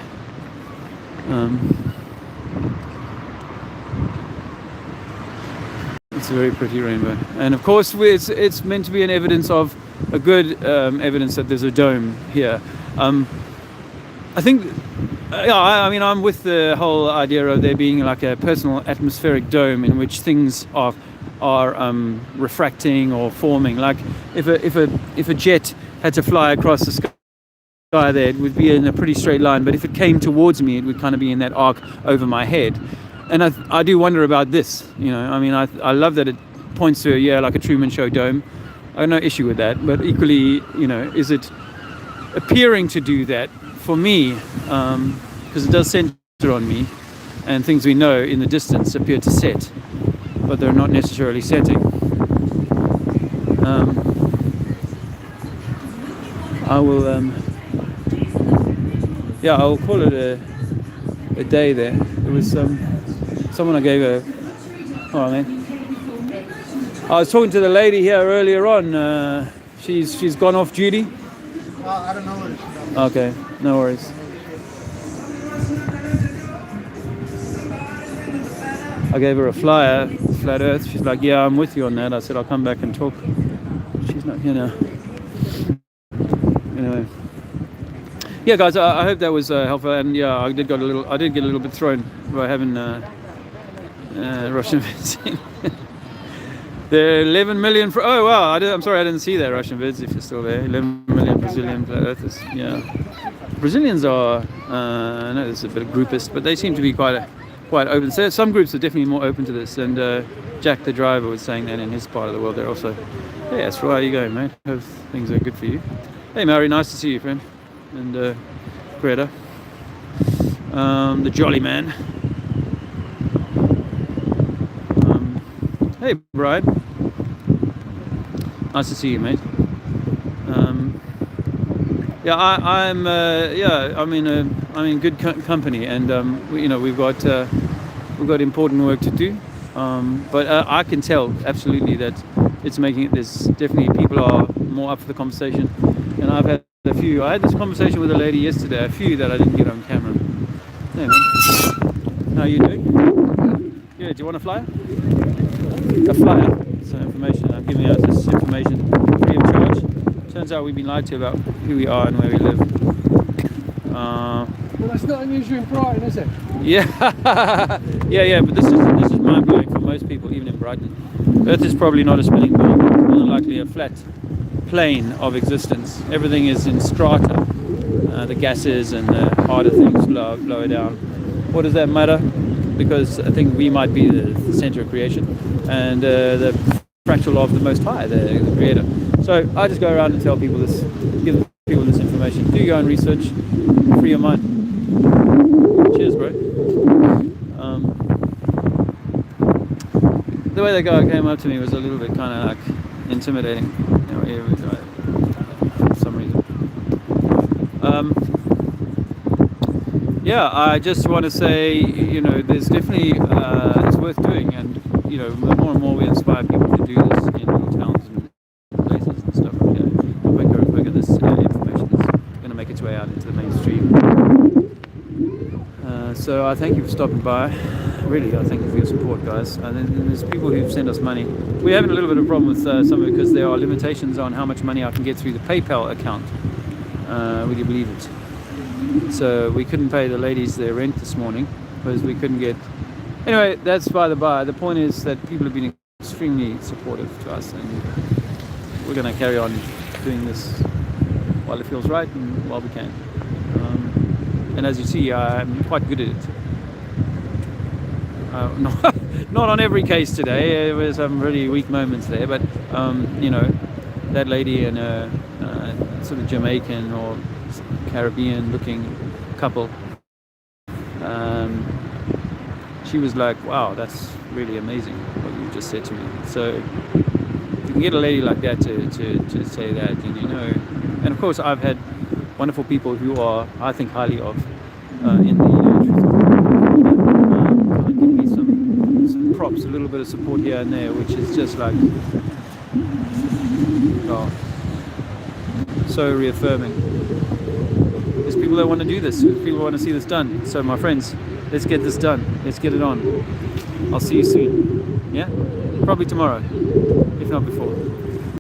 It's a very pretty rainbow, and of course it's meant to be an evidence of a good evidence that there's a dome here. I think, I'm with the whole idea of there being like a personal atmospheric dome in which things are refracting or forming. Like if a jet had to fly across the sky there, it would be in a pretty straight line, but if it came towards me, it would kind of be in that arc over my head. And I do wonder about this, I love that it points to like a Truman Show dome. I have no issue with that, but equally, is it appearing to do that for me? Because it does center on me, and things we know in the distance appear to set, but they're not necessarily setting. I will, I'll call it a day there. There was someone I gave a. Oh man, I was talking to the lady here earlier on. She's gone off duty. I don't know what she does. Okay, no worries. I gave her a flyer, Flat Earth. She's like, yeah, I'm with you on that. I said, I'll come back and talk. She's not here now. Anyway. Yeah, guys, I hope that was helpful. And yeah, I did get a little bit thrown by having Russian vids in. There are 11 million. Oh wow! I'm sorry, I didn't see that Russian vids. If you're still there, 11 million Brazilian Flat Earthers. Yeah, Brazilians are. I know there's a bit of groupist, but they seem to be quite open. So some groups are definitely more open to this. And Jack, the driver, was saying that in his part of the world, they're also. Yeah, that's right. How you going, mate? Hope things are good for you. Hey, Mary, nice to see you, friend. And Greta, the jolly man. Hey, Brian. Nice to see you, mate. I'm in good company, and we've got important work to do. But I can tell absolutely that it's making it. There's definitely people are more up for the conversation, and I've had a few. I had this conversation with a lady yesterday. A few that I didn't get on camera. Hey man, how are you doing? Yeah. Do you want a flyer? A flyer. Some information. I'm giving out this information free of charge. Turns out we've been lied to about who we are and where we live. Well, that's not unusual in Brighton, is it? Yeah, yeah. But this is mind blowing for most people, even in Brighton. Earth is probably not a spinning ball. It's more than likely a flat plane of existence. Everything is in strata. The gases and the harder things blow down. What does that matter? Because I think we might be the center of creation and the fractal of the Most High, the Creator. So I just go around and tell people this, give people this information. Do go and research, free your mind. Cheers, bro. The way the guy came up to me was a little bit kind of like intimidating, you know, for some reason. Yeah, I just want to say, you know, there's definitely it's worth doing, and you know, the more and more we inspire people to do this in little towns and places and stuff like that, the quicker and quicker this information is going to make its way out into the mainstream. So I thank you for stopping by. Really, I thank you for your support, guys. And then there's people who've sent us money. We're having a little bit of a problem with some of it because there are limitations on how much money I can get through the PayPal account. Would you believe it? So we couldn't pay the ladies their rent this morning because we couldn't get. Anyway, that's by the by. The point is that people have been extremely supportive to us, and we're going to carry on doing this while it feels right and while we can. And as you see, I'm quite good at it. Not on every case today. There were some really weak moments there, but you know, that lady and a sort of Jamaican or Caribbean-looking couple. She was like, "Wow, that's really amazing what you just said to me." So if you can get a lady like that to say that, and you know, and of course I've had wonderful people who are, I think, highly of in the give me some props, a little bit of support here and there, which is just like, oh, so reaffirming. There's people that want to do this. People want to see this done. So my friends, let's get this done. Let's get it on. I'll see you soon. Yeah? Probably tomorrow, if not before.